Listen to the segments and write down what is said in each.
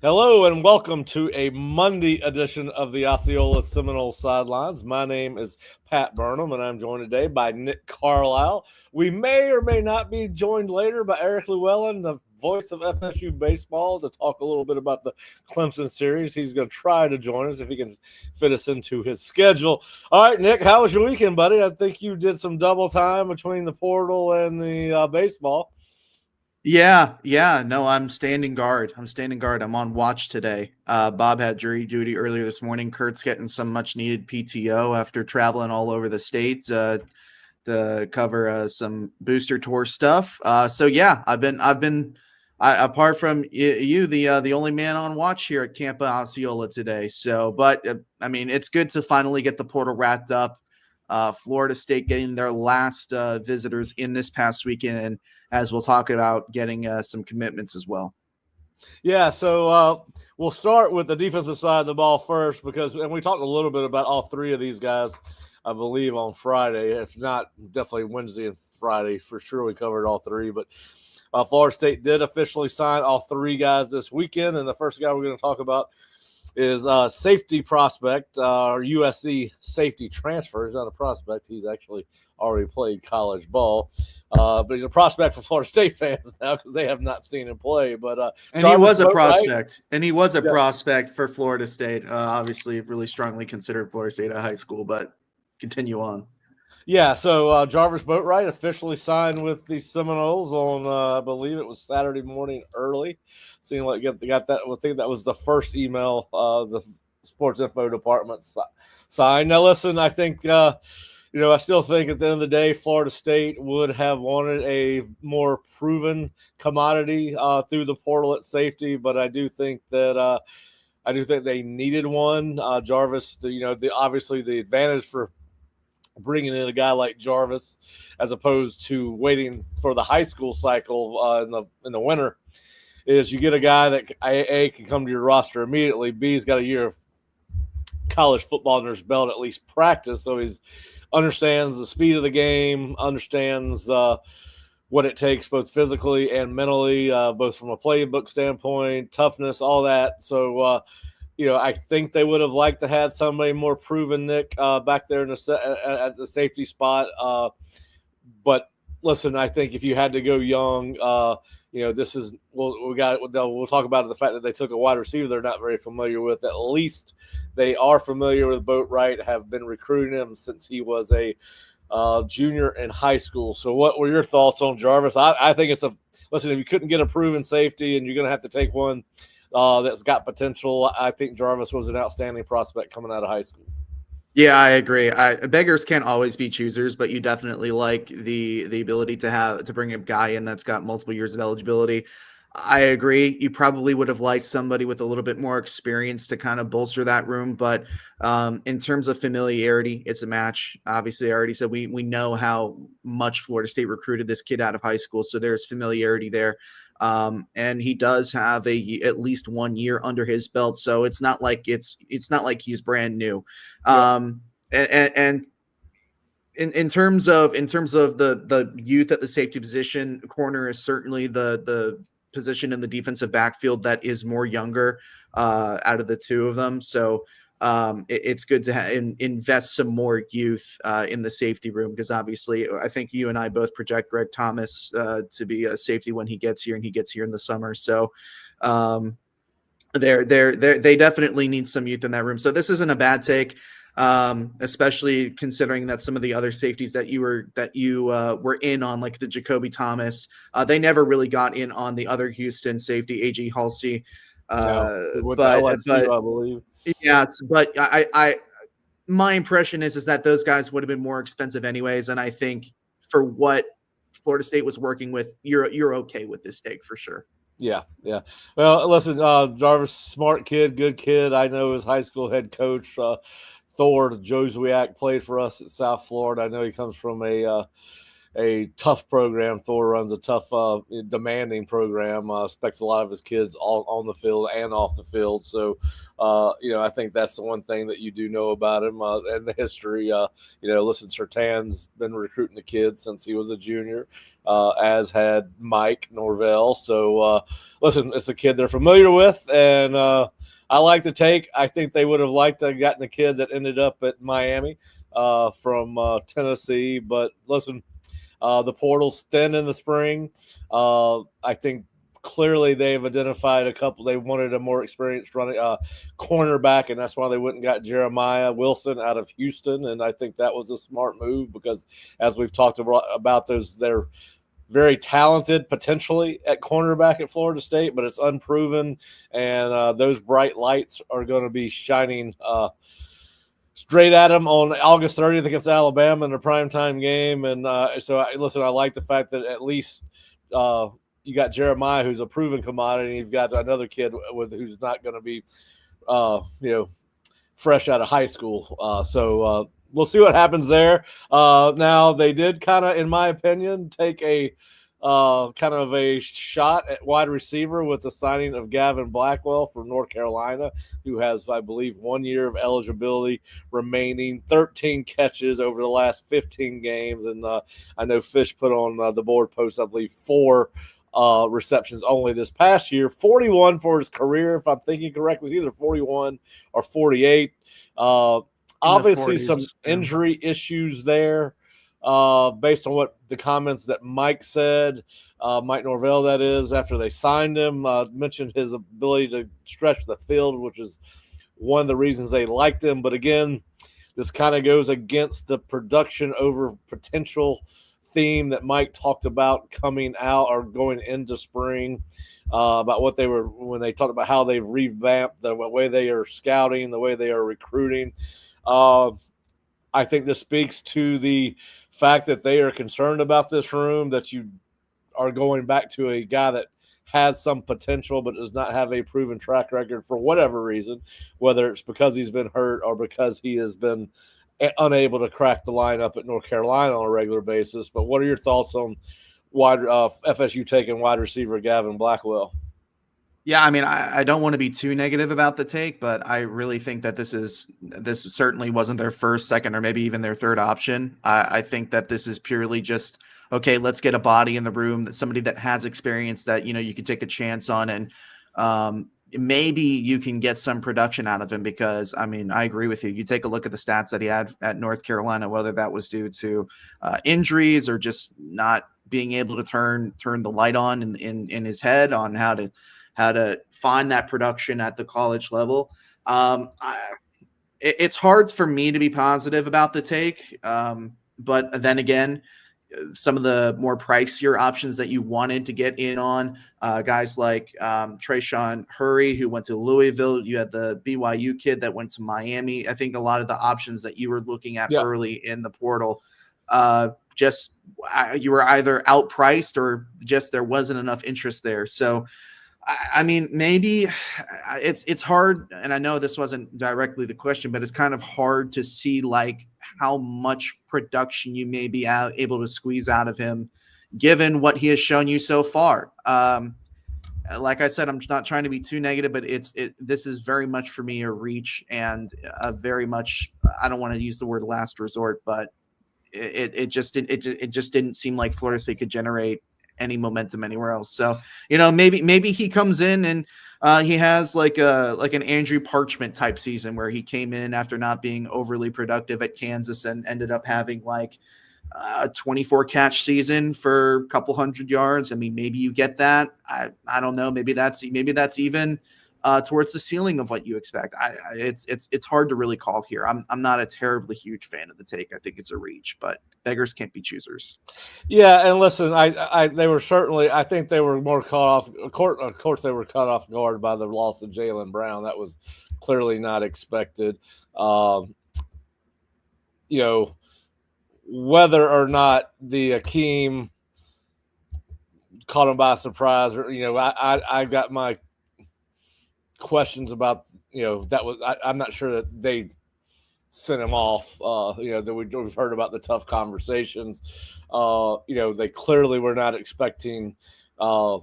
Hello and welcome to a Monday edition of the Osceola Seminole Sidelines. My name is Pat Burnham and I'm joined today by Nick Carlisle. We may or may not be joined later by Eric Llewellyn, the voice of FSU baseball, to talk a little bit about the Clemson series. He's going to try to join us if he can fit us into his schedule. All right, Nick, how was your weekend, buddy? I think you did some double time between the portal and the baseball. Yeah. No, I'm standing guard. I'm on watch today. Bob had jury duty earlier this morning. Kurt's getting some much needed PTO after traveling all over the state to cover some booster tour stuff. So yeah, I've been apart from you, the only man on watch here at Camp Osceola today. So, but I mean, it's good to finally get the portal wrapped up. Florida State getting their last visitors in this past weekend, and as we'll talk about, getting some commitments as well. Yeah, so we'll start with the defensive side of the ball first and we talked a little bit about all three of these guys, I believe, on Friday. If not, definitely Wednesday and Friday. For sure we covered all three, but Florida State did officially sign all three guys this weekend, and the first guy we're going to talk about is safety prospect, or USC safety transfer. He's not a prospect. He's actually already played college ball. But he's a prospect for Florida State fans now because they have not seen him play. But he was a prospect. And he was a prospect for Florida State. Obviously, really strongly considered Florida State at high school, but continue on. Yeah, so Jarvis Boatwright officially signed with the Seminoles on, I believe it was Saturday morning early. Seemed like got that. I think that was the first email the sports info department signed. Now, listen, I think, I still think at the end of the day, Florida State would have wanted a more proven commodity through the portal at safety, but I do think that they needed one. Jarvis, obviously the advantage for bringing in a guy like Jarvis, as opposed to waiting for the high school cycle in the winter, is you get a guy that A can come to your roster immediately. B's got a year of college football under his belt, at least practice, so he understands the speed of the game, understands what it takes both physically and mentally, both from a playbook standpoint, toughness, all that. So I think they would have liked to have somebody more proven, Nick, back there at the safety spot. But listen, I think if you had to go young, this is we'll talk about the fact that they took a wide receiver they're not very familiar with. At least they are familiar with Boatwright, have been recruiting him since he was a junior in high school. So what were your thoughts on Jarvis? I think listen, if you couldn't get a proven safety and you're going to have to take one that's got potential, I think Jarvis was an outstanding prospect coming out of high school. Yeah, I agree. Beggars can't always be choosers, but you definitely like the ability to bring a guy in that's got multiple years of eligibility. I agree. You probably would have liked somebody with a little bit more experience to kind of bolster that room. But in terms of familiarity, it's a match. Obviously, I already said we know how much Florida State recruited this kid out of high school, so there's familiarity there. And he does have at least 1 year under his belt, so it's not like he's brand new. And in terms of the youth at the safety position, corner is certainly the position in the defensive backfield that is more younger out of the two of them. So it's good to invest some more youth in the safety room, because obviously I think you and I both project Greg Thomas to be a safety when he gets here, and he gets here in the summer. So they definitely need some youth in that room. So this isn't a bad take, especially considering that some of the other safeties that you were in on, like the Jacoby Thomas, they never really got in on the other Houston safety, A.G. Halsey. I believe. Yes, but my impression is that those guys would have been more expensive anyways, and I think for what Florida State was working with, you're okay with this take for sure. Yeah, yeah. Well, listen, Jarvis, smart kid, good kid. I know his high school head coach, Thor Joswiak, played for us at South Florida. I know he comes from a tough program. Thor runs a tough, demanding program. Expects a lot of his kids all on the field and off the field. So, I think that's the one thing that you do know about him and the history. Listen, Sertan's been recruiting the kids since he was a junior, as had Mike Norvell. So, listen, it's a kid they're familiar with, and I like the take. I think they would have liked to have gotten the kid that ended up at Miami from Tennessee. But listen, the portal's thin in the spring. I think clearly they've identified a couple. They wanted a more experienced running cornerback, and that's why they went and got Jeremiah Wilson out of Houston. And I think that was a smart move because, as we've talked about those, they're very talented potentially at cornerback at Florida State, but it's unproven. And those bright lights are going to be shining straight at them on August 30th against Alabama in a primetime game. And listen, I like the fact that at least you got Jeremiah, who's a proven commodity, and you've got another kid who's not going to be, fresh out of high school. So we'll see what happens there. Now, they did kind of, in my opinion, take a kind of a shot at wide receiver with the signing of Gavin Blackwell from North Carolina, who has, I believe, 1 year of eligibility remaining, 13 catches over the last 15 games. And I know Fish put on the board post, I believe, 4 receptions only this past year, 41 for his career, if I'm thinking correctly, either 41 or 48. Obviously, some injury issues there, based on what the comments that Mike said, Mike Norvell, that is, after they signed him, mentioned his ability to stretch the field, which is one of the reasons they liked him. But again, this kind of goes against the production over potential theme that Mike talked about coming out or going into spring, about what they were when they talked about how they've revamped the way they are scouting, the way they are recruiting. I think this speaks to the fact that they are concerned about this room, that you are going back to a guy that has some potential but does not have a proven track record for whatever reason, whether it's because he's been hurt or because he has been unable to crack the lineup at North Carolina on a regular basis. But what are your thoughts on FSU taking wide receiver Gavin Blackwell? Yeah, I mean, I don't want to be too negative about the take, but I really think that this certainly wasn't their first, second, or maybe even their third option. I think that this is purely just, okay, let's get a body in the room, that somebody that has experience that, you could take a chance on, and maybe you can get some production out of him. Because, I mean, I agree with you. You take a look at the stats that he had at North Carolina, whether that was due to injuries or just not being able to turn the light on in his head on how to find that production at the college level. It's hard for me to be positive about the take. But then again, some of the more pricier options that you wanted to get in on, guys like Trayshawn Hurry, who went to Louisville. You had the BYU kid that went to Miami. I think a lot of the options that you were looking at early in the portal, you were either outpriced or just there wasn't enough interest there. So, I mean, maybe it's hard, and I know this wasn't directly the question, but it's kind of hard to see like how much production you may be able to squeeze out of him, given what he has shown you so far. Like I said, I'm not trying to be too negative, but this is very much for me a reach, and a very much, I don't want to use the word last resort, but it just didn't seem like Florida State could generate any momentum anywhere else. So, maybe he comes in and he has like an Andrew Parchment type season where he came in after not being overly productive at Kansas and ended up having like a 24 catch season for a couple hundred yards. I mean, maybe you get that. I don't know. Maybe that's even towards the ceiling of what you expect. It's hard to really call here. I'm not a terribly huge fan of the take. I think it's a reach, but beggars can't be choosers. Yeah, and listen, they were certainly, I think they were more caught off. Of course, they were caught off guard by the loss of Jaylen Brown. That was clearly not expected. you know, whether or not the Akeem caught him by surprise, or I got my questions about that was I'm not sure that they sent him off. That we've heard about the tough conversations. They clearly were not expecting the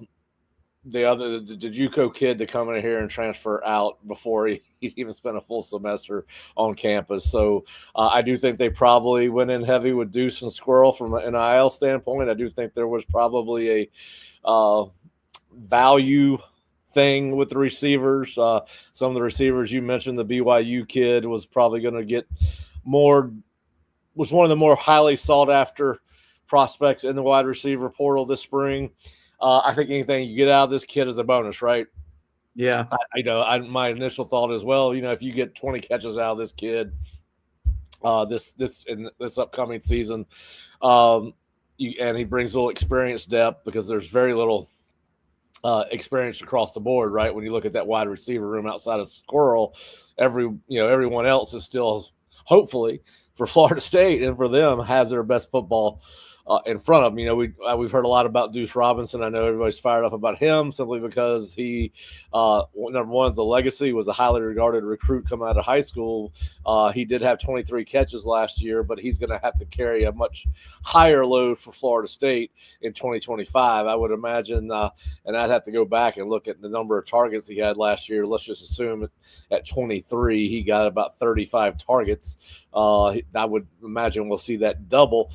JUCO kid to come in here and transfer out before he even spent a full semester on campus. So I do think they probably went in heavy with Deuce and Squirrel from an NIL standpoint. I do think there was probably a value thing with the receivers. Some of the receivers you mentioned, the BYU kid was probably going to get was one of the more highly sought after prospects in the wide receiver portal this spring. I think anything you get out of this kid is a bonus, right? Yeah. My initial thought is, well, if you get 20 catches out of this kid this upcoming season, and he brings a little experience depth, because there's very little experience across the board, right? When you look at that wide receiver room outside of Squirrel, everyone else is still, hopefully, for Florida State and for them, has their best football in front of them. We've heard a lot about Deuce Robinson. I know everybody's fired up about him simply because he, number one, is a legacy, was a highly regarded recruit coming out of high school. He did have 23 catches last year, but he's going to have to carry a much higher load for Florida State in 2025, I would imagine. And I'd have to go back and look at the number of targets he had last year. Let's just assume at 23, he got about 35 targets. I would imagine we'll see that double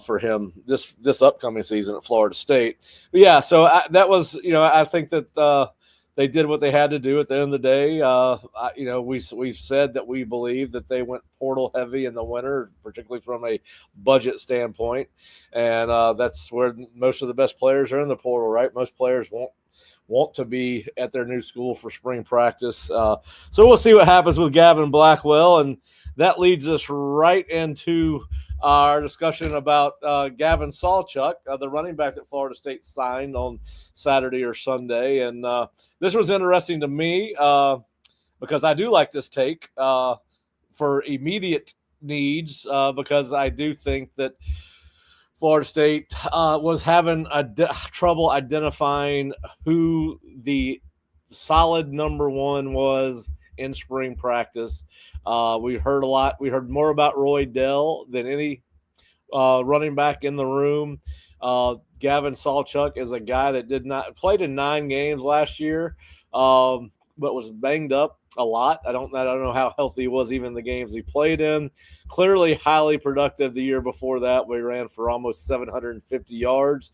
for him this upcoming season at Florida State. But yeah, so that was, I think that they did what they had to do at the end of the day. We've said that we believe that they went portal heavy in the winter, particularly from a budget standpoint, and that's where most of the best players are in the portal, right? Most players want to be at their new school for spring practice. So we'll see what happens with Gavin Blackwell, and that leads us right into our discussion about Gavin Sawchuk, the running back that Florida State signed on Saturday or Sunday. And this was interesting to me because I do like this take for immediate needs, because I do think that Florida State was having trouble identifying who the solid number one was in spring practice. We heard a lot. We heard more about Roy Dell than any running back in the room. Gavin Sawchuk is a guy that played in 9 games last year, but was banged up a lot. I don't know how healthy he was even the games he played in. Clearly highly productive the year before that, where he ran for almost 750 yards.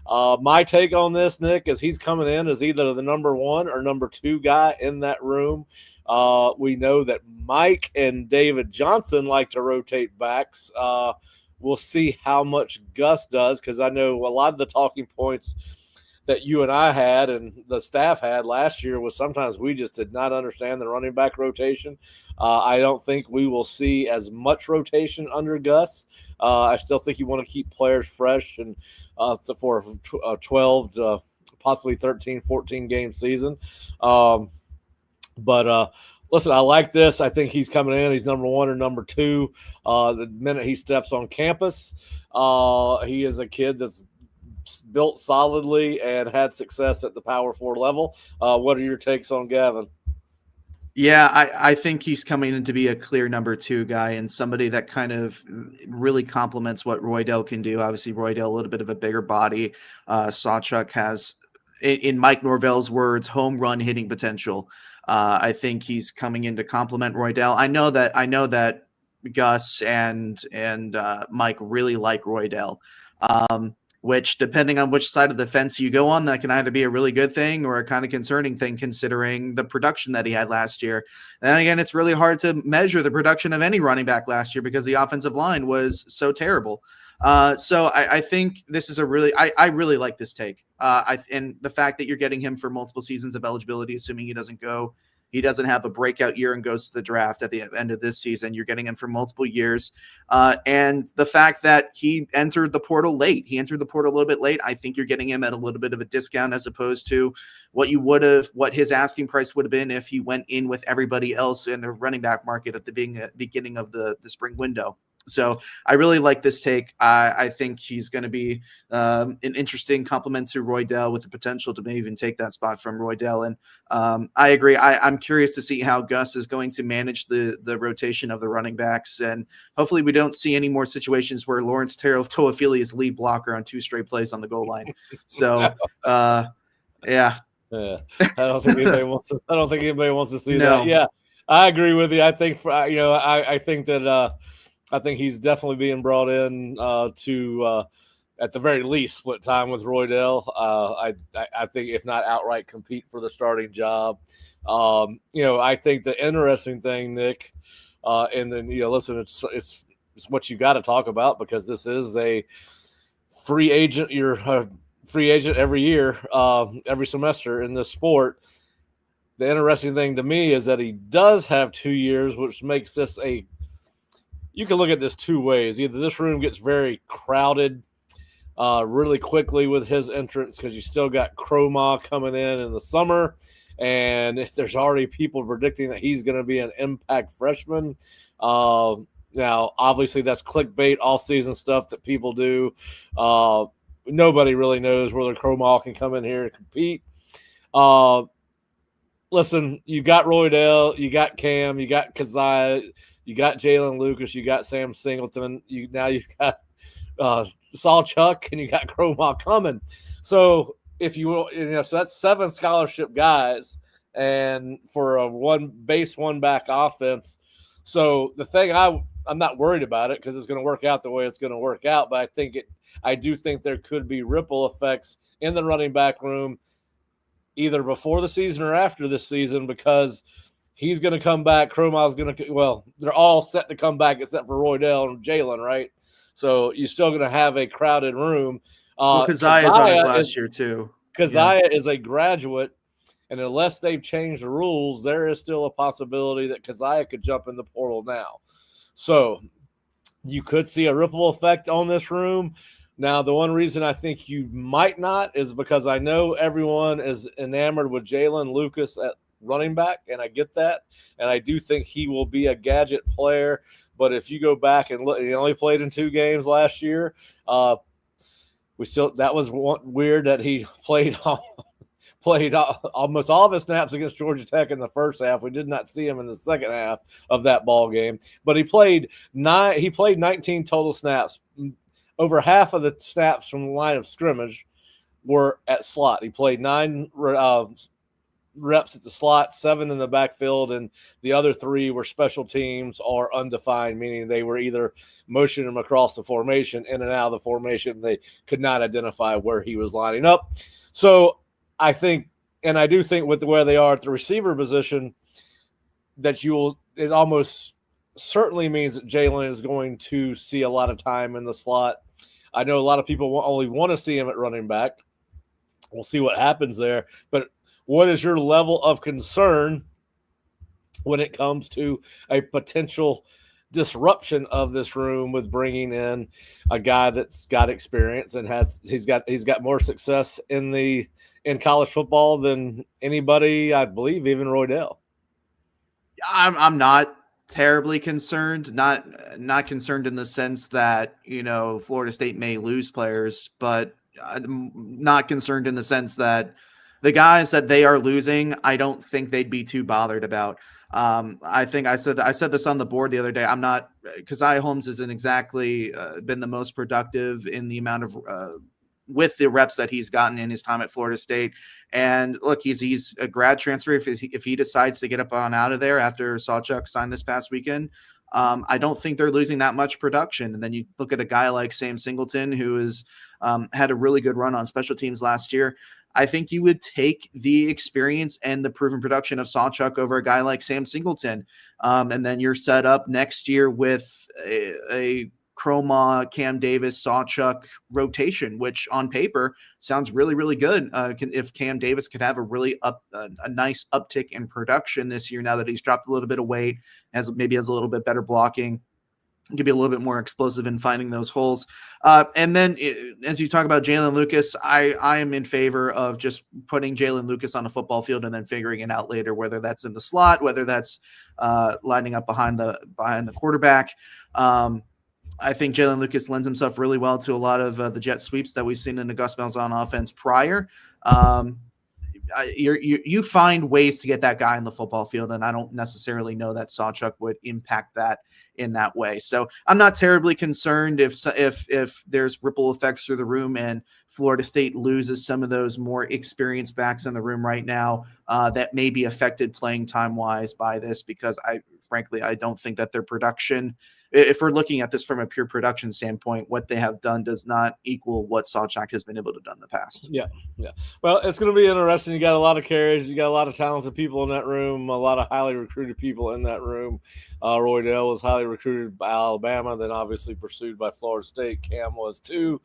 My take on this, Nick, is he's coming in as either the number 1 or number 2 guy in that room. We know that Mike and David Johnson like to rotate backs. We'll see how much Gus does, because I know a lot of the talking points that you and I had and the staff had last year was sometimes we just did not understand the running back rotation. I don't think we will see as much rotation under Gus. I still think you want to keep players fresh and for a 12 to possibly 13, 14 game season. But listen, I like this. I think he's coming in. He's number 1 or number 2. The minute he steps on campus, he is a kid that's built solidly and had success at the Power 4 level. What are your takes on Gavin? Yeah, I think he's coming in to be a clear number 2 guy and somebody that kind of really complements what Roydell can do. Obviously, Roydell, a little bit of a bigger body. Sawchuk has, in Mike Norvell's words, home run hitting potential. I think he's coming in to complement Roydell. I know that Gus and Mike really like Roydell. Which, depending on which side of the fence you go on, that can either be a really good thing or a kind of concerning thing, considering the production that he had last year. And again, it's really hard to measure the production of any running back last year because the offensive line was so terrible. So I think this is I really like this take. And the fact that you're getting him for multiple seasons of eligibility, assuming he doesn't have a breakout year and goes to the draft at the end of this season. You're getting him for multiple years. And the fact that he entered the portal late, a little bit late. I think you're getting him at a little bit of a discount as opposed to what his asking price would have been if he went in with everybody else in the running back market at the beginning of the spring window. So I really like this take. I think he's going to be an interesting complement to Roydell with the potential to maybe even take that spot from Roydell. And I agree. I'm curious to see how Gus is going to manage the rotation of the running backs. And hopefully we don't see any more situations where Lawrence Toafili is lead blocker on 2 straight plays on the goal line. So, yeah. Yeah, I don't think anybody wants to. I don't think anybody wants to see No. that. Yeah, I agree with you. I think I think that I think he's definitely being brought in to at the very least split time with Roydell. I think if not outright compete for the starting job. I think the interesting thing, Nick, and then listen, it's what you got to talk about because this is a free agent. You're free agent every year, every semester in this sport. The interesting thing to me is that he does have 2 years, which makes this you can look at this 2 ways. Either this room gets very crowded really quickly with his entrance because you still got Croma coming in the summer, and there's already people predicting that he's going to be an impact freshman. Now, obviously, that's clickbait, all-season stuff that people do. Nobody really knows whether Cromall can come in here and compete. Listen, you got Roydell, you got Cam, you got Keziah, you got Jalen Lucas, you got Sam Singleton. You've got Sawchuck, and you got Cromall coming. So if you will, so that's 7 scholarship guys, and for a one back offense. So the thing I'm not worried about it because it's going to work out the way it's going to work out, but I do think there could be ripple effects in the running back room either before the season or after this season because he's going to come back. Cromall's going to – they're all set to come back except for Roydell and Jalen, right? So you're still going to have a crowded room. Keziah is on his last year too. Keziah is a graduate, and unless they've changed the rules, there is still a possibility that Keziah could jump in the portal now. So you could see a ripple effect on this room. Now, the one reason I think you might not is because I know everyone is enamored with Jalen Lucas at running back, and I get that. And I do think he will be a gadget player. But if you go back and look, he only played in 2 games last year. That was weird that he played almost all of his snaps against Georgia Tech in the first half. We did not see him in the second half of that ball game, but he played 19 total snaps. Over half of the snaps from the line of scrimmage were at slot. He played 9 reps at the slot, 7 in the backfield, and the other 3 were special teams or undefined, meaning they were either motioning him across the formation, in and out of the formation. They could not identify where he was lining up. So I think, and I do think with where they are at the receiver position, that it almost certainly means that Jalen is going to see a lot of time in the slot. I know a lot of people only want to see him at running back. We'll see what happens there. But what is your level of concern when it comes to a potential disruption of this room with bringing in a guy that's got experience and he's got more success in college football than anybody, I believe, even Roydell? I'm not terribly concerned. Not concerned in the sense that Florida State may lose players, but I'm not concerned in the sense that the guys that they are losing, I don't think they'd be too bothered about. I think I said this on the board the other day. I'm not, Keziah Holmes isn't exactly been the most productive in the amount of with the reps that he's gotten in his time at Florida State. And look, he's a grad transfer. If he decides to get up on out of there after Sawchuck signed this past weekend, I don't think they're losing that much production. And then you look at a guy like Sam Singleton, who has had a really good run on special teams last year. I think you would take the experience and the proven production of Sawchuck over a guy like Sam Singleton. And then you're set up next year with a Croma, Cam Davis, Sawchuck rotation, which on paper sounds really, really good. If Cam Davis could have a nice uptick in production this year, now that he's dropped a little bit of weight, has a little bit better blocking, could be a little bit more explosive in finding those holes. And then as you talk about Jalen Lucas, I am in favor of just putting Jalen Lucas on a football field and then figuring it out later, whether that's in the slot, whether that's lining up behind the quarterback. I think Jalen Lucas lends himself really well to a lot of the jet sweeps that we've seen in the Gus Malzahn offense prior. You find ways to get that guy in the football field, and I don't necessarily know that Sawchuk would impact that in that way. So I'm not terribly concerned if there's ripple effects through the room and Florida State loses some of those more experienced backs in the room right now that may be affected playing time wise by this, because frankly I don't think that their production, if we're looking at this from a pure production standpoint, what they have done does not equal what Sawchuk has been able to do in the past. Yeah. Well, it's going to be interesting. You got a lot of carries. You got a lot of talented people in that room, a lot of highly recruited people in that room. Roy Dale was highly recruited by Alabama, then obviously pursued by Florida State. Cam was too.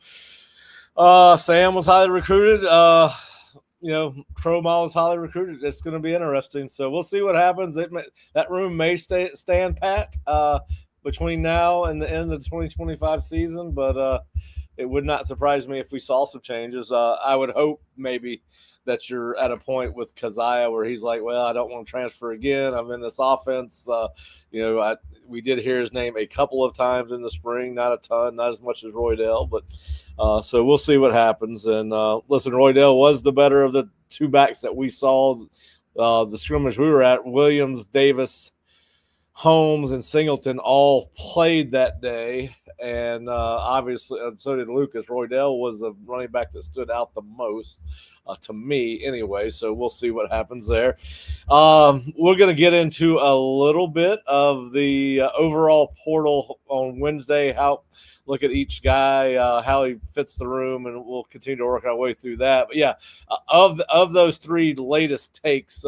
Sam was highly recruited. Crowmall was highly recruited. It's going to be interesting. So we'll see what happens. That room may stand pat between now and the end of the 2025 season, but it would not surprise me if we saw some changes. I would hope maybe that you're at a point with Keziah where he's like, well, I don't want to transfer again. I'm in this offense. We did hear his name a couple of times in the spring, not a ton, not as much as Roydell, but so we'll see what happens. And listen, Roydell was the better of the two backs that we saw. The scrimmage we were at, Williams, Davis, Holmes, and Singleton all played that day, and obviously so did Lucas. Roydell was the running back that stood out the most to me anyway, so we'll see what happens there. We're going to get into a little bit of the overall portal on Wednesday, look at each guy, how he fits the room, and we'll continue to work our way through that. But yeah, of those three latest takes,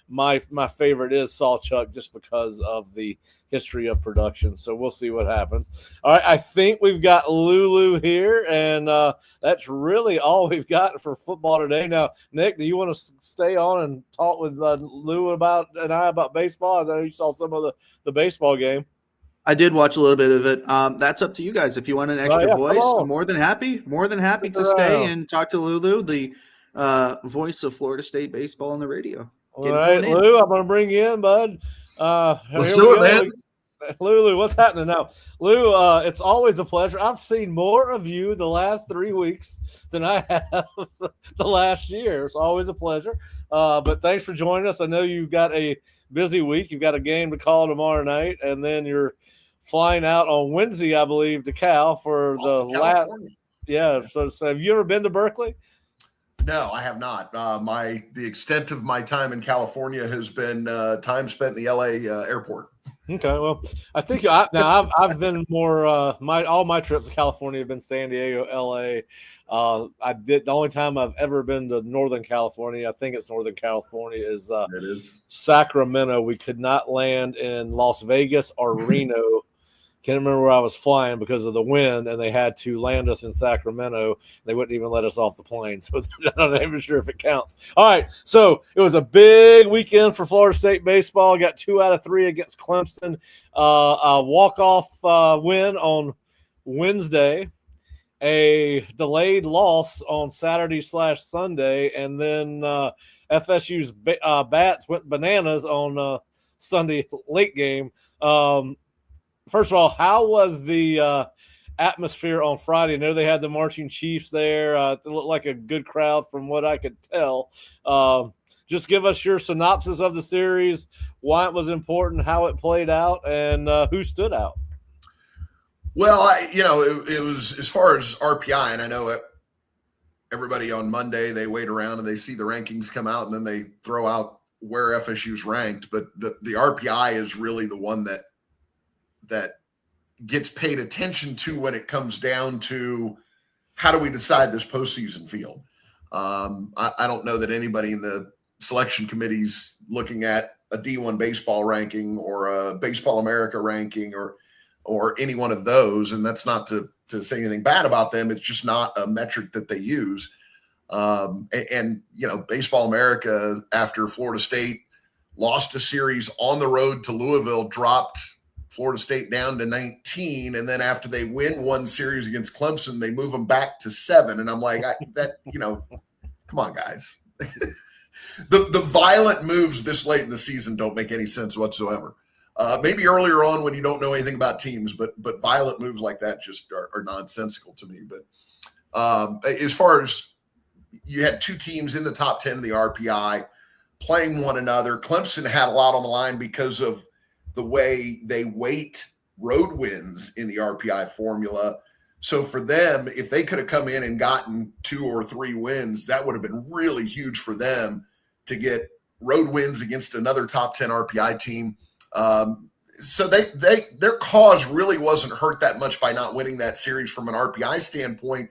my favorite is Sawchuk, just because of the history of production. So we'll see what happens. All right, I think we've got Lulu here, and that's really all we've got for football today. Now, Nick, do you want to stay on and talk with Lou about baseball? I know you saw some of the baseball game. I did watch a little bit of it. That's up to you guys. If you want an extra voice, I'm more than happy to stay and talk to Lulu, the voice of Florida State baseball on the radio. All right, Lou, I'm going to bring you in, bud. Let's do it, man. Lulu, what's happening now? Lou, it's always a pleasure. I've seen more of you the last 3 weeks than I have the last year. It's always a pleasure. But thanks for joining us. I know you've got a busy week. You've got a game to call tomorrow night, and then you're flying out on Wednesday, I believe, to Cal for the last. Yeah. So have you ever been to Berkeley? No, I have not. The extent of my time in California has been time spent in the LA airport. Okay, well, I think I've been more. All my trips to California have been San Diego, LA. The only time I've ever been to Northern California, I think it's Northern California, is it is Sacramento. We could not land in Las Vegas or Reno. Can't remember where I was flying because of the wind, and they had to land us in Sacramento. They wouldn't even let us off the plane, so I'm not even sure if it counts. All right, so it was a big weekend for Florida State baseball. Got 2 out of 3 against Clemson. A walk-off win on Wednesday, a delayed loss on Saturday/Sunday, and then FSU's bats went bananas on Sunday late game. First of all, how was the atmosphere on Friday? I know they had the marching Chiefs there. It looked like a good crowd from what I could tell. Just give us your synopsis of the series, why it was important, how it played out, and who stood out. Well, it was, as far as RPI, and I know everybody on Monday, they wait around and they see the rankings come out, and then they throw out where FSU's ranked. But the RPI is really the one that gets paid attention to when it comes down to how do we decide this postseason field. I don't know that anybody in the selection committee's looking at a D1 baseball ranking or a Baseball America ranking or any one of those. And that's not to say anything bad about them. It's just not a metric that they use. Baseball America, after Florida State lost a series on the road to Louisville, dropped Florida State down to 19, and then after they win one series against Clemson, they move them back to 7. And I'm like, come on, guys. The violent moves this late in the season don't make any sense whatsoever. Maybe earlier on when you don't know anything about teams, but violent moves like that just are nonsensical to me. But as far as you had two teams in the top 10 of the RPI playing one another, Clemson had a lot on the line because of the way they weight road wins in the RPI formula. So for them, if they could have come in and gotten 2 or 3 wins, that would have been really huge for them to get road wins against another top 10 RPI team. So their cause really wasn't hurt that much by not winning that series from an RPI standpoint,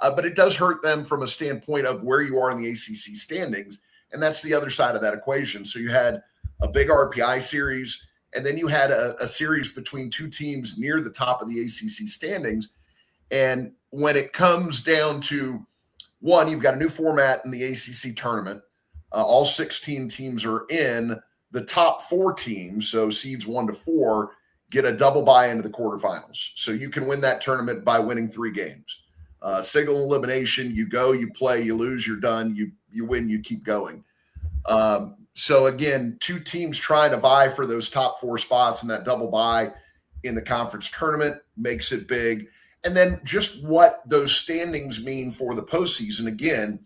but it does hurt them from a standpoint of where you are in the ACC standings, and that's the other side of that equation. So you had a big RPI series, and then you had a series between two teams near the top of the ACC standings. And when it comes down to one, you've got a new format in the ACC tournament. All 16 teams are in. The top 4 teams, so seeds 1 to 4, get a double bye into the quarterfinals. So you can win that tournament by winning 3 games. Single elimination, you go, you play, you lose, you're done. You win, you keep going. So again, 2 teams trying to vie for those top 4 spots in that double bye in the conference tournament makes it big. And then just what those standings mean for the postseason. Again,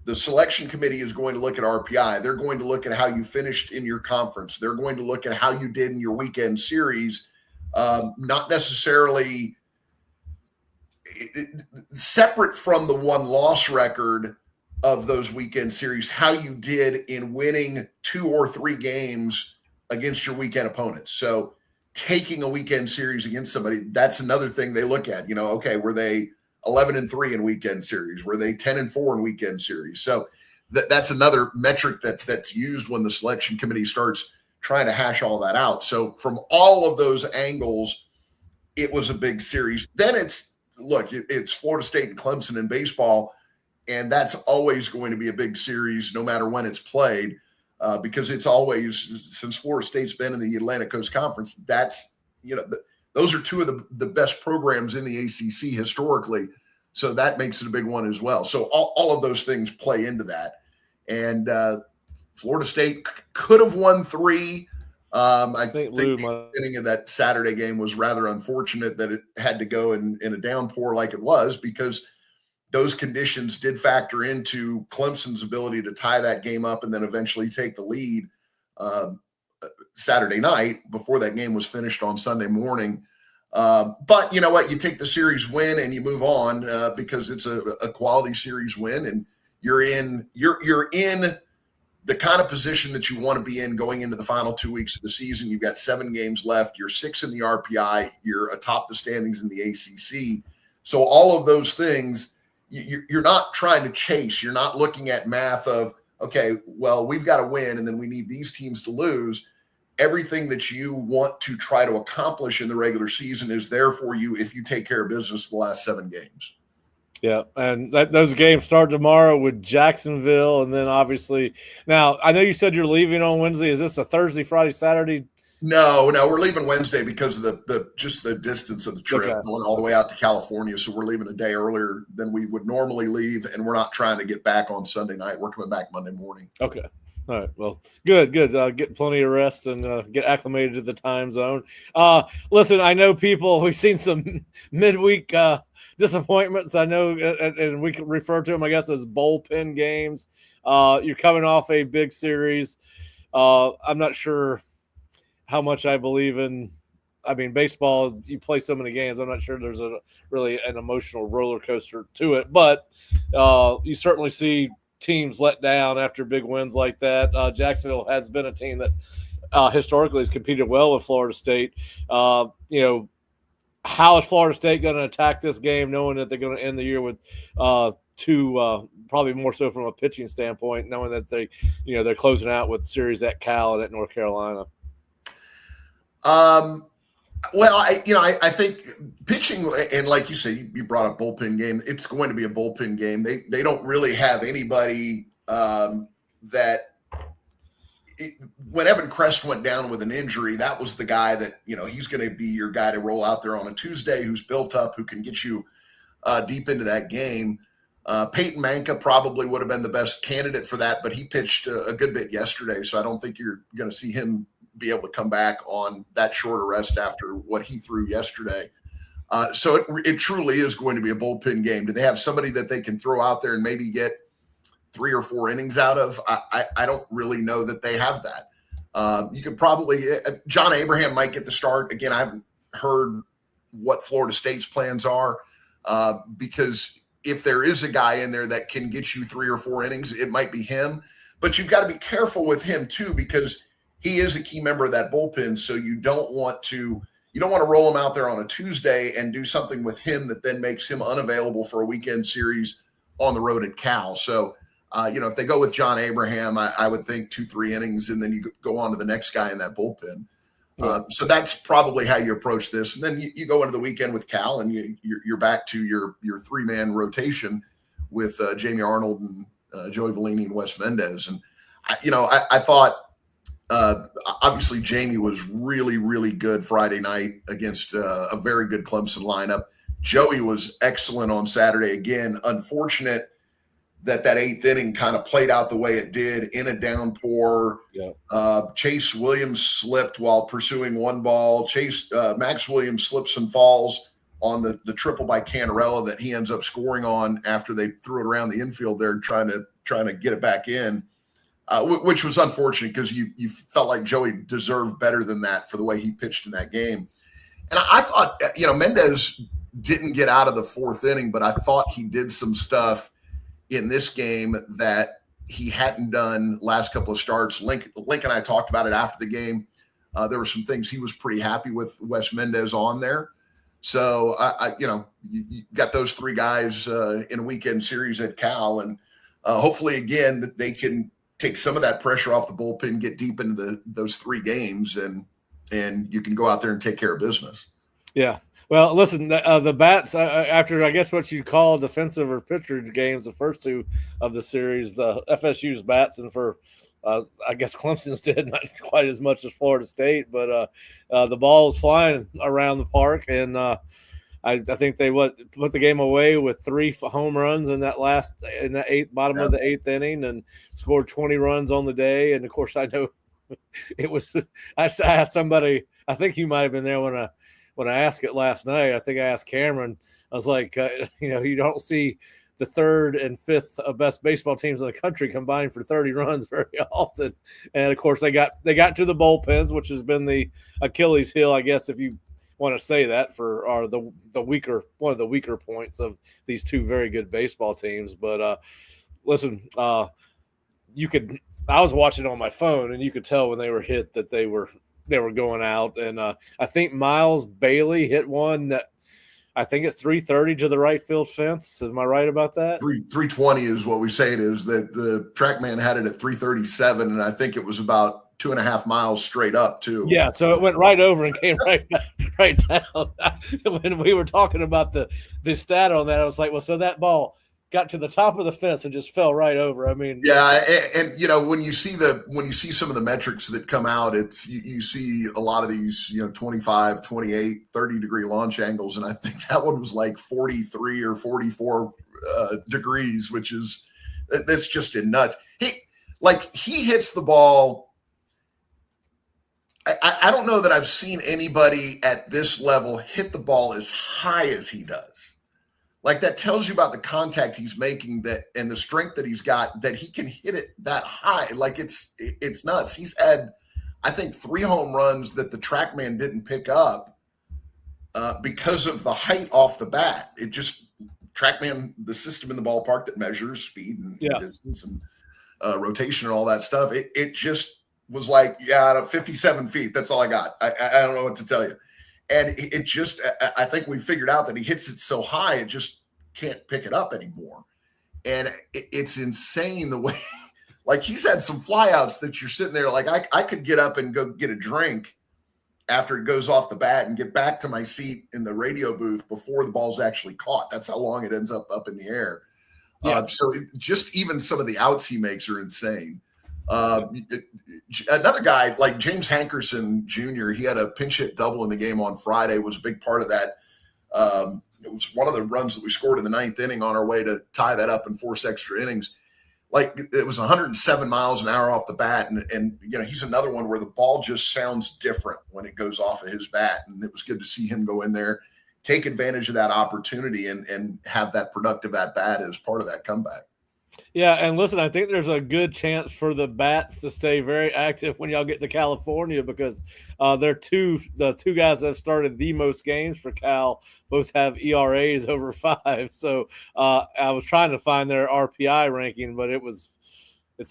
the selection committee is going to look at RPI. They're going to look at how you finished in your conference. They're going to look at how you did in your weekend series, not necessarily separate from the 1-loss record of those weekend series, how you did in winning 2 or 3 games against your weekend opponents. So taking a weekend series against somebody, that's another thing they look at. Okay, were they 11-3 in weekend series? Were they 10-4 in weekend series? So that's another metric that's used when the selection committee starts trying to hash all that out. So from all of those angles, it was a big series. Then it's Florida State and Clemson in baseball, and that's always going to be a big series no matter when it's played, because it's always, since Florida State's been in the Atlantic Coast Conference, that's, those are 2 of the best programs in the ACC historically. So that makes it a big one as well. So all of those things play into that. And Florida State could have won 3. I think the beginning of that Saturday game was rather unfortunate that it had to go in a downpour like it was, because those conditions did factor into Clemson's ability to tie that game up and then eventually take the lead Saturday night before that game was finished on Sunday morning. But you know what? You take the series win and you move on because it's a quality series win, and you're in the kind of position that you want to be in going into the final 2 weeks of the season. You've got 7 games left. You're 6 in the RPI. You're atop the standings in the ACC. So all of those things, you're not trying to chase. You're not looking at math of, okay, well, we've got to win, and then we need these teams to lose. Everything that you want to try to accomplish in the regular season is there for you if you take care of business the last 7 games. Yeah, and those games start tomorrow with Jacksonville, and then obviously now I know you said you're leaving on Wednesday. Is this a Thursday, Friday, Saturday? No, we're leaving Wednesday because of the distance of the trip, going all the way out to California. So we're leaving a day earlier than we would normally leave, and we're not trying to get back on Sunday night. We're coming back Monday morning. Okay. All right. Well, good. Get plenty of rest and get acclimated to the time zone. Listen, I know we've seen some midweek disappointments. I know, and we can refer to them, I guess, as bullpen games. You're coming off a big series. I'm not sure how much I believe in. I mean, baseball, you play so many games. I'm not sure there's really an emotional roller coaster to it, but you certainly see teams let down after big wins like that. Jacksonville has been a team that historically has competed well with Florida State. How is Florida State going to attack this game, knowing that they're going to end the year with 2, probably more so from a pitching standpoint, knowing that they're closing out with series at Cal and at North Carolina? Well, I think pitching, and like you said, you brought up bullpen game. It's going to be a bullpen game. They don't really have anybody when Evan Crest went down with an injury, that was the guy that, he's going to be your guy to roll out there on a Tuesday, who's built up, who can get you deep into that game. Peyton Manka probably would have been the best candidate for that, but he pitched a good bit yesterday, so I don't think you're going to see him be able to come back on that shorter rest after what he threw yesterday. So it truly is going to be a bullpen game. Do they have somebody that they can throw out there and maybe get 3 or 4 innings out of? I don't really know that they have that. You could probably John Abraham might get the start. Again, I haven't heard what Florida State's plans are, because if there is a guy in there that can get you 3 or 4 innings, it might be him. But you've got to be careful with him too, because he is a key member of that bullpen. So you don't want to roll him out there on a Tuesday and do something with him that then makes him unavailable for a weekend series on the road at Cal. So, if they go with John Abraham, I would think 2-3 innings, and then you go on to the next guy in that bullpen. So that's probably how you approach this. And then you go into the weekend with Cal, and you're back to your 3-man rotation with Jamie Arnold and Joey Vellini and Wes Mendez. And, I thought obviously Jamie was really, really good Friday night against a very good Clemson lineup. Joey was excellent on Saturday. Again, unfortunate that 8th inning kind of played out the way it did in a downpour. Yeah. Chase Williams slipped while pursuing one ball. Max Williams slips and falls on the triple by Cantarella that he ends up scoring on after they threw it around the infield there, trying to get it back in, which was unfortunate because you felt like Joey deserved better than that for the way he pitched in that game. And I thought, Mendez didn't get out of the 4th inning, but I thought he did some stuff in this game that he hadn't done last couple of starts. Link and I talked about it after the game. There were some things he was pretty happy with Wes Mendez on there. So, you got those 3 guys in a weekend series at Cal, and hopefully, again, that they can take some of that pressure off the bullpen, get deep into those 3 games, and you can go out there and take care of business. Yeah. Well, listen, the bats, after I guess what you call defensive or pitcher games, the first 2 of the series, the FSU's bats, and for I guess Clemson's did not quite as much as Florida State, but the ball was flying around the park, and I think they put the game away with 3 home runs in that bottom of the 8th inning, and scored 20 runs on the day. And of course, I know it was. I asked somebody. I think you might have been there when I asked it last night. I think I asked Cameron. I was like, you don't see the 3rd and 5th best baseball teams in the country combined for 30 runs very often. And of course, they got to the bullpens, which has been the Achilles heel, I guess, if you want to say that, for the weaker, one of the weaker points of these 2 very good baseball teams. But listen, I was watching on my phone, and you could tell when they were hit that they were going out. And I think Miles Bailey hit one that I think it's 330 to the right field fence. Am I right about that? 320 is what we say it is. That the TrackMan had it at 337, and I think it was about 2.5 miles straight up too. Yeah, so it went right over and came right down. When we were talking about the stat on that, I was like, well, so that ball got to the top of the fence and just fell right over. I mean, yeah, and when you see some of the metrics that come out, it's you see a lot of these 25, 28, 30 degree launch angles, and I think that one was like 43 or 44 degrees, which is that's just nuts. He hits the ball. I don't know that I've seen anybody at this level hit the ball as high as he does. Like, that tells you about the contact he's making, that and the strength that he's got, that he can hit it that high. Like, it's nuts. He's had, I think, 3 home runs that the TrackMan didn't pick up because of the height off the bat. It just TrackMan, the system in the ballpark that measures speed and distance and rotation and all that stuff. It just was like, 57 feet. That's all I got. I don't know what to tell you. And it just, I think we figured out that he hits it so high, it just can't pick it up anymore. And it's insane the way, like, he's had some flyouts that you're sitting there like, I could get up and go get a drink after it goes off the bat and get back to my seat in the radio booth before the ball's actually caught. That's how long it ends up in the air. Yeah. So just even some of the outs he makes are insane. Another guy like James Hankerson Jr., he had a pinch hit double in the game on Friday, was a big part of that. It was one of the runs that we scored in the 9th inning on our way to tie that up and force extra innings. like it was 107 miles an hour off the bat. And he's another one where the ball just sounds different when it goes off of his bat. And it was good to see him go in there, take advantage of that opportunity and have that productive at bat as part of that comeback. Yeah, and listen, I think there's a good chance for the Bats to stay very active when y'all get to California, because the two guys that have started the most games for Cal both have ERAs over 5. So I was trying to find their RPI ranking, but it's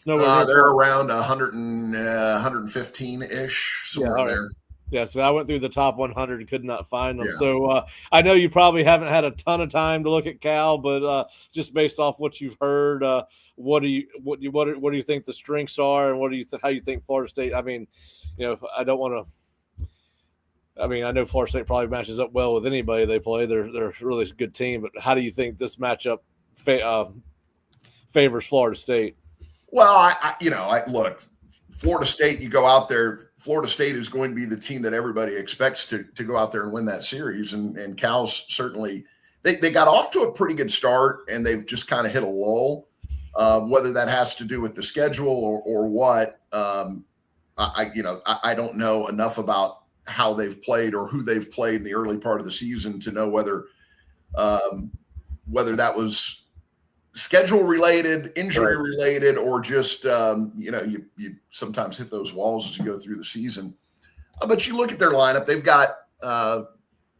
nowhere. They're around 115 ish, somewhere there. Yeah, so I went through the top 100 and could not find them. Yeah. So I know you probably haven't had a ton of time to look at Cal, but just based off what you've heard, what do you think the strengths are, and how you think Florida State? I mean, I don't want to. I mean, I know Florida State probably matches up well with anybody they play. They're a really good team, but how do you think this matchup favors Florida State? Well, look, Florida State. You go out there. Florida State is going to be the team that everybody expects to go out there and win that series. And Cal's certainly they got off to a pretty good start, and they've just kind of hit a lull. Whether that has to do with the schedule or what, I don't know enough about how they've played or who they've played in the early part of the season to know whether that was schedule related, injury related, or just you sometimes hit those walls as you go through the season. But you look at their lineup; they've got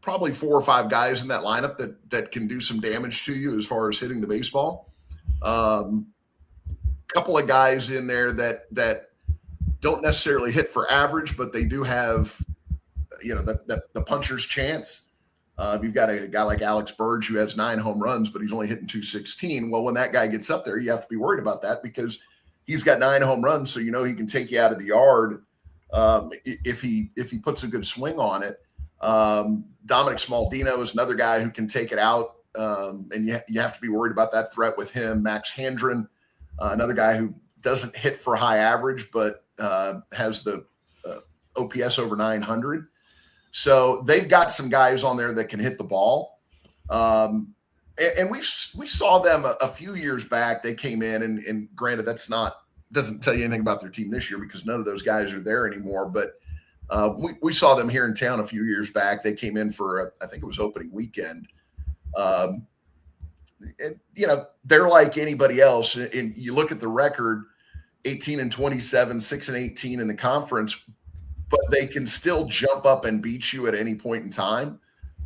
probably 4 or 5 guys in that lineup that can do some damage to you as far as hitting the baseball. Couple of guys in there that don't necessarily hit for average, but they do have the puncher's chance. You've got a guy like Alex Burge who has 9 home runs, but he's only hitting 216. Well, when that guy gets up there, you have to be worried about that because he's got 9 home runs, so he can take you out of the yard if he puts a good swing on it. Dominic Smaldino is another guy who can take it out, and you have to be worried about that threat with him. Max Handren, another guy who doesn't hit for high average, but has the OPS over 900. So they've got some guys on there that can hit the ball. And we saw them a few years back. They came in and granted, doesn't tell you anything about their team this year because none of those guys are there anymore. But we saw them here in town a few years back. They came in for, I think it was opening weekend. They're like anybody else. And you look at the record, 18-27, 6-18 in the conference, but they can still jump up and beat you at any point in time.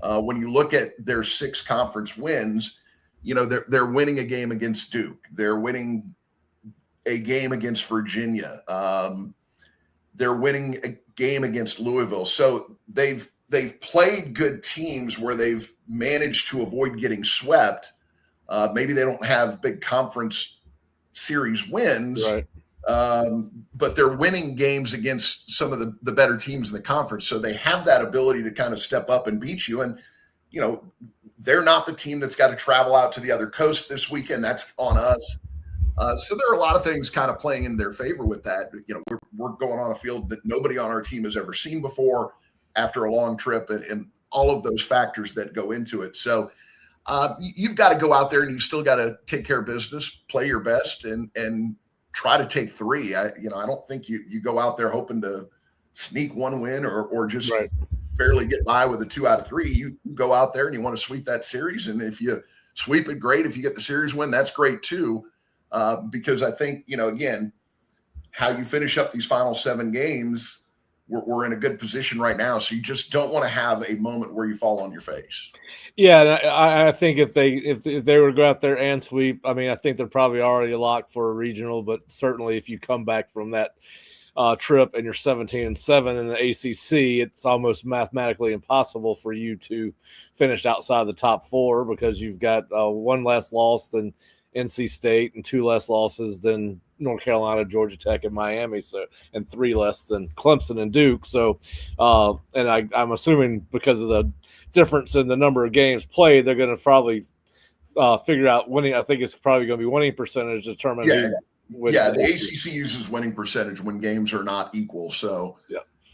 When you look at their 6 conference wins, they're winning a game against Duke. They're winning a game against Virginia. They're winning a game against Louisville. So they've played good teams where they've managed to avoid getting swept. Maybe they don't have big conference series wins. Right. But they're winning games against some of the better teams in the conference. So they have that ability to kind of step up and beat you. And, they're not the team that's got to travel out to the other coast this weekend. That's on us. So there are a lot of things kind of playing in their favor with that. We're going on a field that nobody on our team has ever seen before after a long trip and all of those factors that go into it. So you've got to go out there and you've still got to take care of business, play your best and try to take 3. I don't think you go out there hoping to sneak 1 win or just barely get by with a 2 out of 3. You go out there and you want to sweep that series. And if you sweep it, great. If you get the series win, that's great too. Because I think, again, how you finish up these final 7 games, we're in a good position right now. So you just don't want to have a moment where you fall on your face. Yeah, I think if they were to go out there and sweep, I mean, I think they're probably already locked for a regional. But certainly, if you come back from that trip and you're 17-7 in the ACC, it's almost mathematically impossible for you to finish outside the top 4 because you've got 1 less loss than NC State and 2 less losses than North Carolina, Georgia Tech, and Miami. So, and 3 less than Clemson and Duke. So, and I'm assuming because of the difference in the number of games played, they're going to probably figure out winning. I think it's probably going to be winning percentage determined. Yeah, the ACC uses winning percentage when games are not equal. So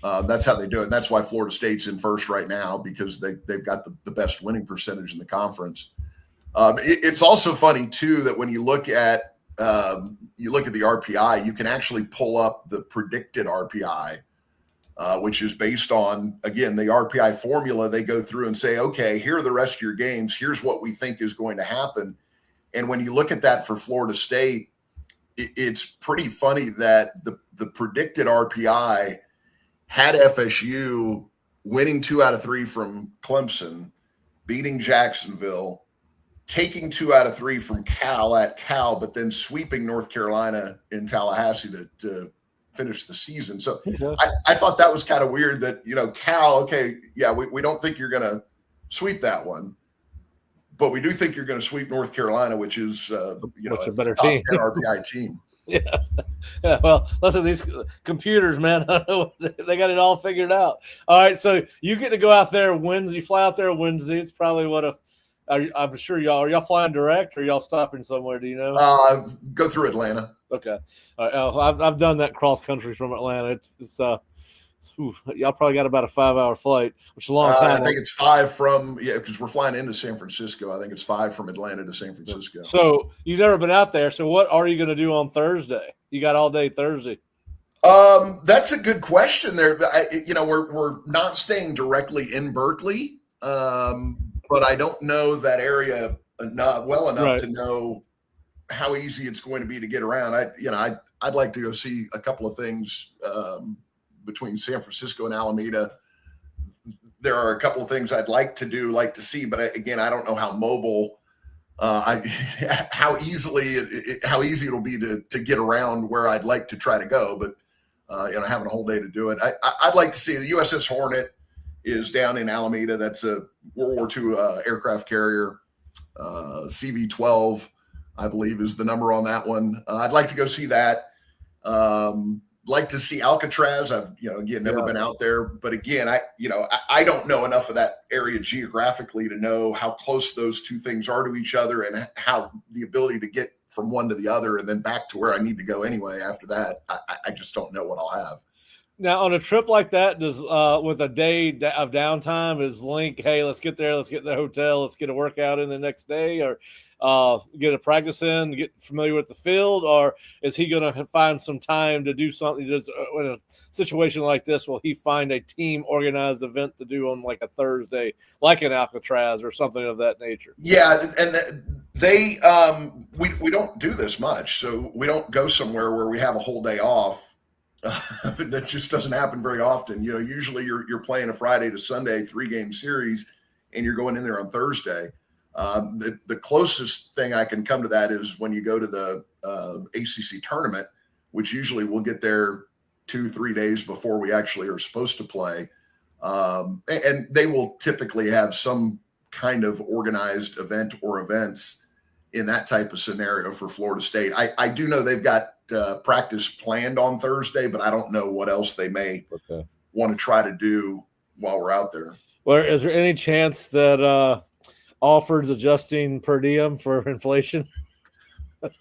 that's how they do it. And that's why Florida State's in first right now because they've got the best winning percentage in the conference. It's also funny, too, that when you look at you look at the RPI, you can actually pull up the predicted RPI, which is based on, again, the RPI formula. They go through and say, okay, here are the rest of your games. Here's what we think is going to happen. And when you look at that for Florida State, it's pretty funny that the predicted RPI had FSU winning 2 out of 3 from Clemson, beating Jacksonville, taking 2 out of 3 from Cal at Cal, but then sweeping North Carolina in Tallahassee to finish the season. So I thought that was kind of weird that, Cal, okay, yeah, we don't think you're going to sweep that one, but we do think you're going to sweep North Carolina, which is, a better team, RPI team. Yeah. Well, listen, these computers, man, they got it all figured out. All right, so you get to go out there Wednesday. You fly out there Wednesday. It's probably I'm sure are y'all flying direct or y'all stopping somewhere? Do you know? Go through Atlanta. Okay. All right. I've done that cross country from Atlanta. Y'all probably got about a 5-hour flight, which is a long time. I think it's 5 because we're flying into San Francisco. I think it's 5 from Atlanta to San Francisco. So you've never been out there. So what are you going to do on Thursday? You got all day Thursday. That's a good question there. We're not staying directly in Berkeley, but I don't know that area well enough to know how easy it's going to be to get around. I'd like to go see a couple of things between San Francisco and Alameda. There are a couple of things I'd like to see, but again, I don't know how mobile, how easy it'll be to get around where I'd like to try to go. But having a whole day to do it, I'd like to see the USS Hornet is down in Alameda. That's a World War II aircraft carrier, CV-12, I believe is the number on that one. I'd like to go see that. Like to see Alcatraz. I've never been out there, but again, I don't know enough of that area geographically to know how close those two things are to each other and how the ability to get from one to the other and then back to where I need to go anyway after that. I just don't know what I'll have. Now, on a trip like that, does with a day of downtime, is Link, hey, let's get there, let's get the hotel, let's get a workout in the next day, or get a practice in, get familiar with the field, or is he going to find some time to do something? In a situation like this, will he find a team organized event to do on like a Thursday, like an Alcatraz or something of that nature? Yeah, and they we don't do this much, so we don't go somewhere where we have a whole day off. That just doesn't happen very often. Usually you're playing a Friday to Sunday 3-game series, and you're going in there on Thursday. The closest thing I can come to that is when you go to the ACC tournament, which usually we'll get there 2-3 days before we actually are supposed to play. And they will typically have some kind of organized event or events in that type of scenario for Florida State. I do know they've got practice planned on Thursday, but I don't know what else they may want to try to do while we're out there. Well, is there any chance that Alford's adjusting per diem for inflation?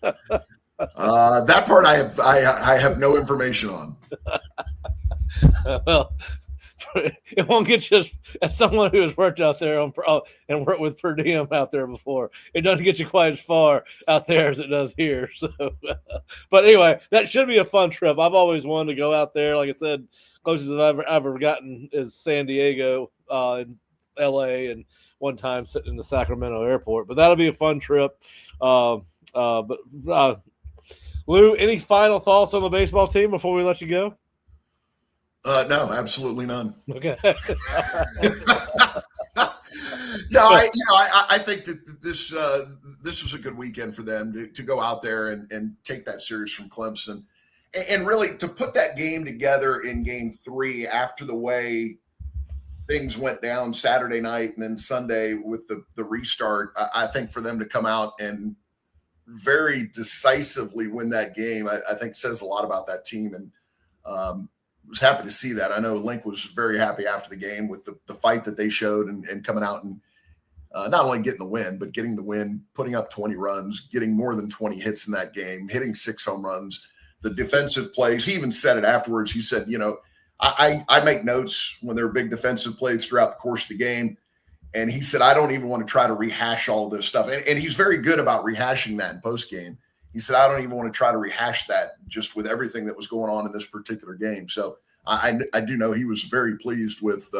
That part I have no information on. Well, it won't get you, as someone who has worked out there and worked with per diem out there before, it doesn't get you quite as far out there as it does here. So, but anyway, that should be a fun trip. I've always wanted to go out there. Like I said, closest I've ever gotten is San Diego, in LA, and one time sitting in the Sacramento airport. But that'll be a fun trip. Lou, any final thoughts on the baseball team before we let you go? No, absolutely none. Okay. No, I think that this was a good weekend for them to go out there and take that series from Clemson, and really to put that game together in Game 3 after the way things went down Saturday night and then Sunday with the restart. I think for them to come out and very decisively win that game, I think says a lot about that team, and was happy to see that. I know Link was very happy after the game with the fight that they showed and coming out and not only getting the win, but getting the win, putting up 20 runs, getting more than 20 hits in that game, hitting 6 home runs, the defensive plays. He even said it afterwards. He said, I make notes when there are big defensive plays throughout the course of the game. And he said, I don't even want to try to rehash all of this stuff. And he's very good about rehashing that in post game. He said, I don't even want to try to rehash that just with everything that was going on in this particular game. So I do know he was very pleased with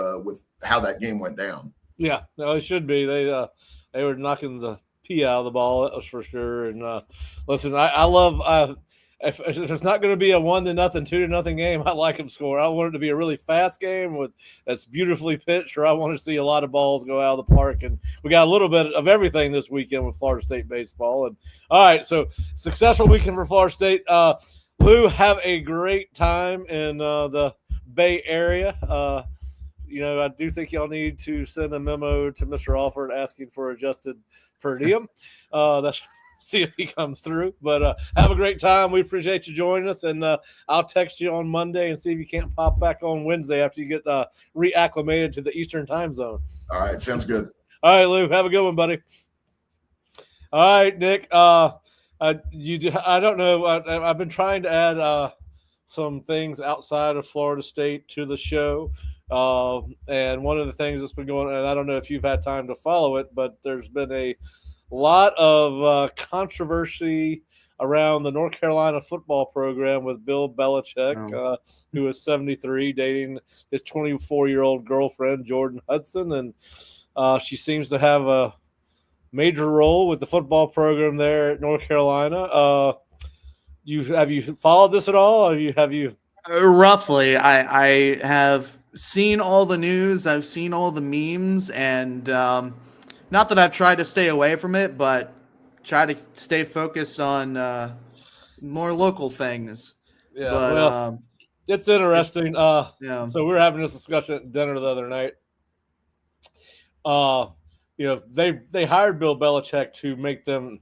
how that game went down. Yeah, no, it should be. They were knocking the pee out of the ball, that was for sure. And listen, I love if it's not going to be a 1-0, 2-0 game, I like them score. I want it to be a really fast game that's beautifully pitched, or I want to see a lot of balls go out of the park. And we got a little bit of everything this weekend with Florida State baseball. And all right, so successful weekend for Florida State. Lou, have a great time in the Bay Area. I do think y'all need to send a memo to Mr. Alford asking for adjusted per diem. See if he comes through. But have a great time. We appreciate you joining us, and I'll text you on Monday and see if you can't pop back on Wednesday after you get reacclimated to the Eastern time zone. All right, sounds good. All right, Lou, have a good one, buddy. All right, Nick. I don't know. I've been trying to add some things outside of Florida State to the show. And one of the things that's been going on, and I don't know if you've had time to follow it, but there's been a lot of controversy around the North Carolina football program with Bill Belichick, who is 73, dating his 24-year-old girlfriend, Jordan Hudson. And she seems to have a major role with the football program there at North Carolina. Have you followed this at all? Or have you? Roughly, I have seen all the news. I've seen all the memes, and not that I've tried to stay away from it, but try to stay focused on more local things. Yeah, but it's interesting. Yeah. So we were having this discussion at dinner the other night. They hired Bill Belichick to make them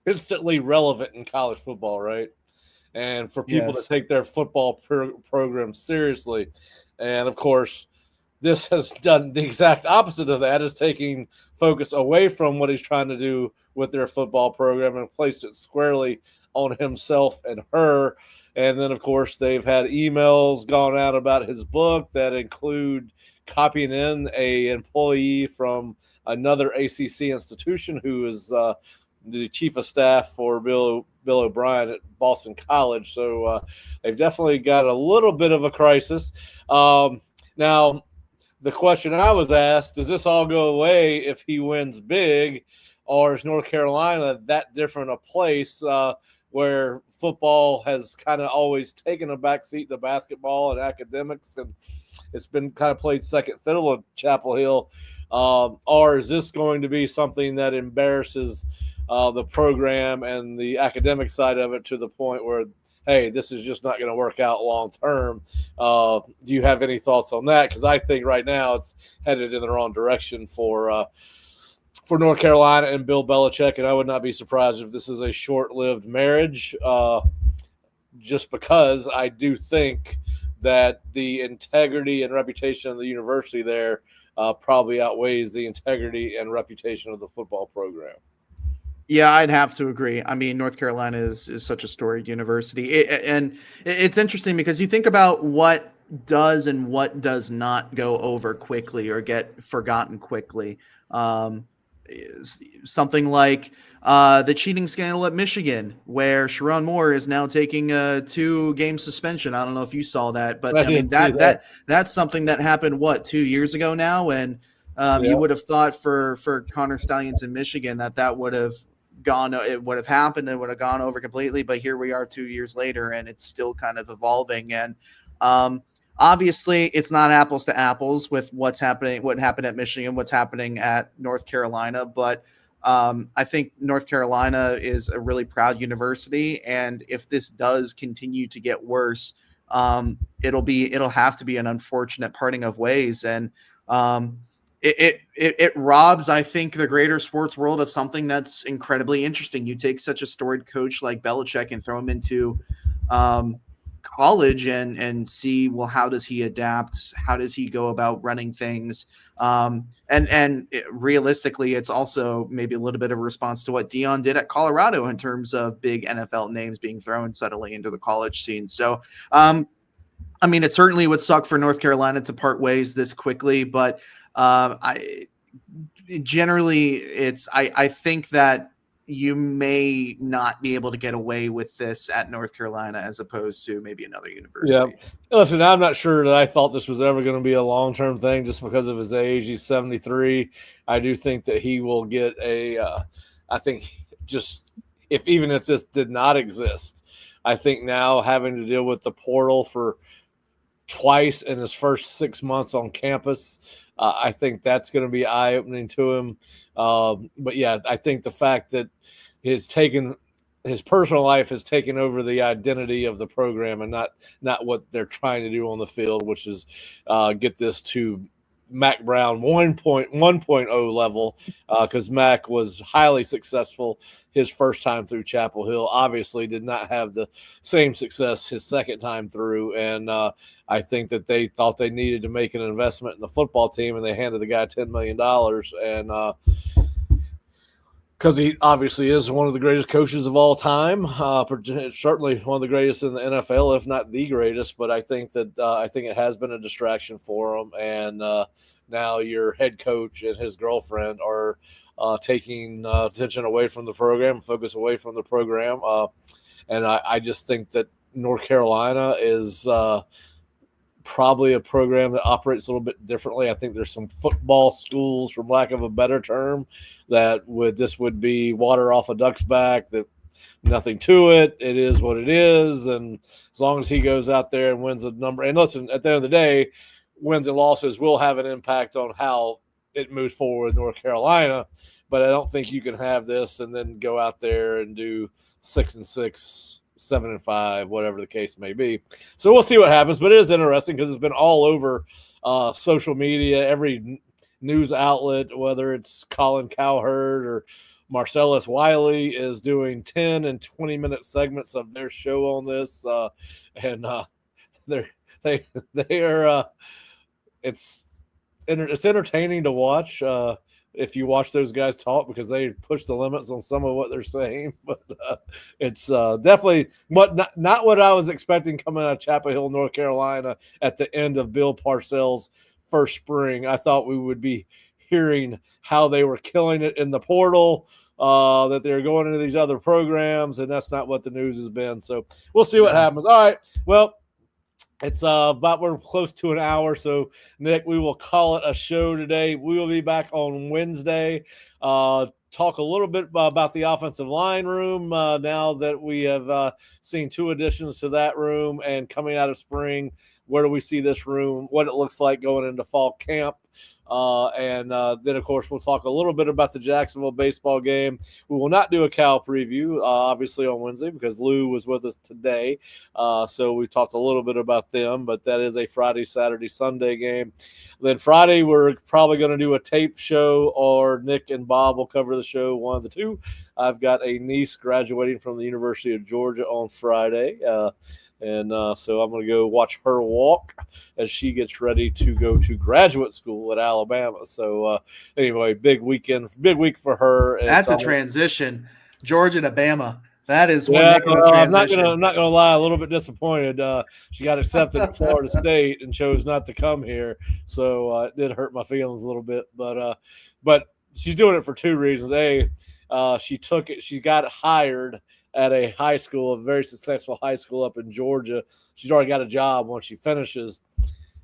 instantly relevant in college football, right? And for people to take their football program seriously. And, of course, this has done the exact opposite of that, is taking focus away from what he's trying to do with their football program and placed it squarely on himself and her. And then, of course, they've had emails gone out about his book that include copying in a employee from another ACC institution who is the chief of staff for Bill O'Brien at Boston College. So they've definitely got a little bit of a crisis. Now, the question I was asked, does this all go away if he wins big, or is North Carolina that different a place where football has kind of always taken a backseat to basketball and academics, and it's been kind of played second fiddle at Chapel Hill? Or is this going to be something that embarrasses the program and the academic side of it to the point where, hey, this is just not going to work out long term? Do you have any thoughts on that? Because I think right now it's headed in the wrong direction for North Carolina and Bill Belichick, and I would not be surprised if this is a short-lived marriage, just because I do think that the integrity and reputation of the university there probably outweighs the integrity and reputation of the football program. Yeah, I'd have to agree. I mean, North Carolina is such a storied university. And it's interesting because you think about what does and what does not go over quickly or get forgotten quickly. Something like the cheating scandal at Michigan, where Sharon Moore is now taking a 2-game suspension. I don't know if you saw that, but I mean, that's something that happened, 2 years ago now? And you would have thought for Connor Stallions in Michigan that would have happened and would have gone over completely, but here we are 2 years later and it's still kind of evolving. And obviously it's not apples to apples with what happened at Michigan, what's happening at North Carolina, but I think North Carolina is a really proud university, and if this does continue to get worse, it'll have to be an unfortunate parting of ways. And it robs, I think, the greater sports world of something that's incredibly interesting. You take such a storied coach like Belichick and throw him into college and see, well, how does he adapt? How does he go about running things? Realistically, it's also maybe a little bit of a response to what Dion did at Colorado in terms of big NFL names being thrown suddenly into the college scene. So, I mean, it certainly would suck for North Carolina to part ways this quickly, but I think that you may not be able to get away with this at North Carolina as opposed to maybe another university. Yeah. Listen, I'm not sure that I thought this was ever going to be a long-term thing just because of his age. He's 73. I do think that he will get I think just even if this did not exist, I think now having to deal with the portal for twice in his first 6 months on campus, I think that's going to be eye-opening to him. But yeah, I think the fact that his personal life has taken over the identity of the program and not what they're trying to do on the field, which is get this to Mac Brown 1.1.0 level, because Mac was highly successful his first time through Chapel Hill. Obviously did not have the same success his second time through, and I think that they thought they needed to make an investment in the football team, and they handed the guy $10 million. And because he obviously is one of the greatest coaches of all time, certainly one of the greatest in the NFL, if not the greatest. But I think that it has been a distraction for him, and now your head coach and his girlfriend are taking attention away from the program, focus away from the program, and I just think that North Carolina is probably a program that operates a little bit differently. I think there's some football schools, from lack of a better term, that would be water off a duck's back, that nothing to it. It is what it is. And as long as he goes out there and wins a number, and listen, at the end of the day, wins and losses will have an impact on how it moves forward with North Carolina. But I don't think you can have this and then go out there and do 6-6, 7-5, whatever the case may be. So we'll see what happens, but it is interesting because it's been all over social media, every news outlet, whether it's Colin Cowherd or Marcellus Wiley is doing 10 and 20-minute segments of their show on this, and it's entertaining to watch. If you watch those guys talk, because they push the limits on some of what they're saying, but it's definitely not what I was expecting coming out of Chapel Hill, North Carolina at the end of Bill Parcells' first spring. I thought we would be hearing how they were killing it in the portal, that they're going into these other programs, and that's not what the news has been. So we'll see what happens. All right. Well, it's we're close to an hour, so Nick, we will call it a show today. We will be back on Wednesday. Talk a little bit about the offensive line room now that we have seen 2 additions to that room, and coming out of spring, where do we see this room, what it looks like going into fall camp. And then, of course, we'll talk a little bit about the Jacksonville baseball game. We will not do a Cal preview, obviously, on Wednesday because Lou was with us today. So we talked a little bit about them, but that is a Friday, Saturday, Sunday game. Then Friday, we're probably going to do a tape show, or Nick and Bob will cover the show, one of the two. I've got a niece graduating from the University of Georgia on Friday. And so I'm going to go watch her walk as she gets ready to go to graduate school at Alabama. So anyway, big week for her. That's a transition, Georgia to Bama. That is one heck of a transition. I'm not gonna lie, a little bit disappointed. She got accepted at Florida State and chose not to come here, so it did hurt my feelings a little bit. But she's doing it for 2 reasons. She got hired at a high school, a very successful high school up in Georgia. She's already got a job once she finishes.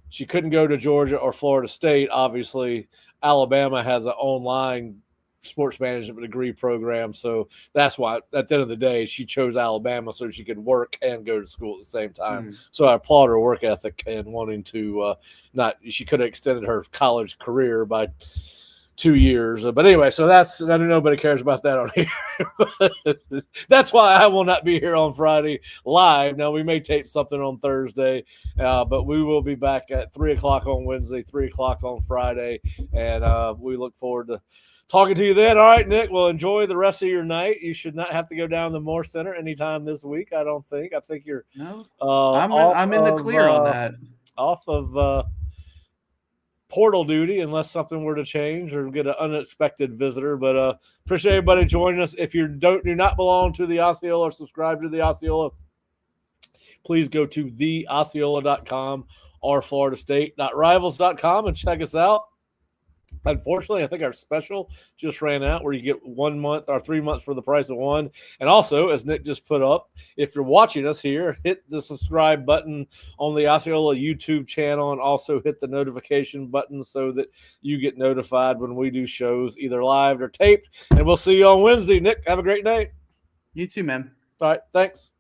She couldn't go to Georgia or Florida State. Obviously, Alabama has an online sports management degree program. So that's why at the end of the day, she chose Alabama so she could work and go to school at the same time. So I applaud her work ethic and wanting to she could have extended her college career by 2 years. But anyway, so I know nobody cares about that on here. That's why I will not be here on Friday live. Now, we may tape something on Thursday, but we will be back at 3 o'clock on Wednesday, 3 o'clock on Friday, and we look forward to talking to you then. All right, Nick, well, enjoy the rest of your night. You should not have to go down to the Moore Center anytime this week, I don't think. I think you're I'm in the clear on that. Off of portal duty unless something were to change or get an unexpected visitor. But appreciate everybody joining us. If you do not belong to the Osceola or subscribe to the Osceola, please go to theosceola.com or floridastate.rivals.com and check us out. Unfortunately, I think our special just ran out where you get 1 month or 3 months for the price of one. And also, as Nick just put up, if you're watching us here, hit the subscribe button on the Osceola YouTube channel and also hit the notification button so that you get notified when we do shows, either live or taped. And we'll see you on Wednesday. Nick, have a great night. You too, man. All right, thanks.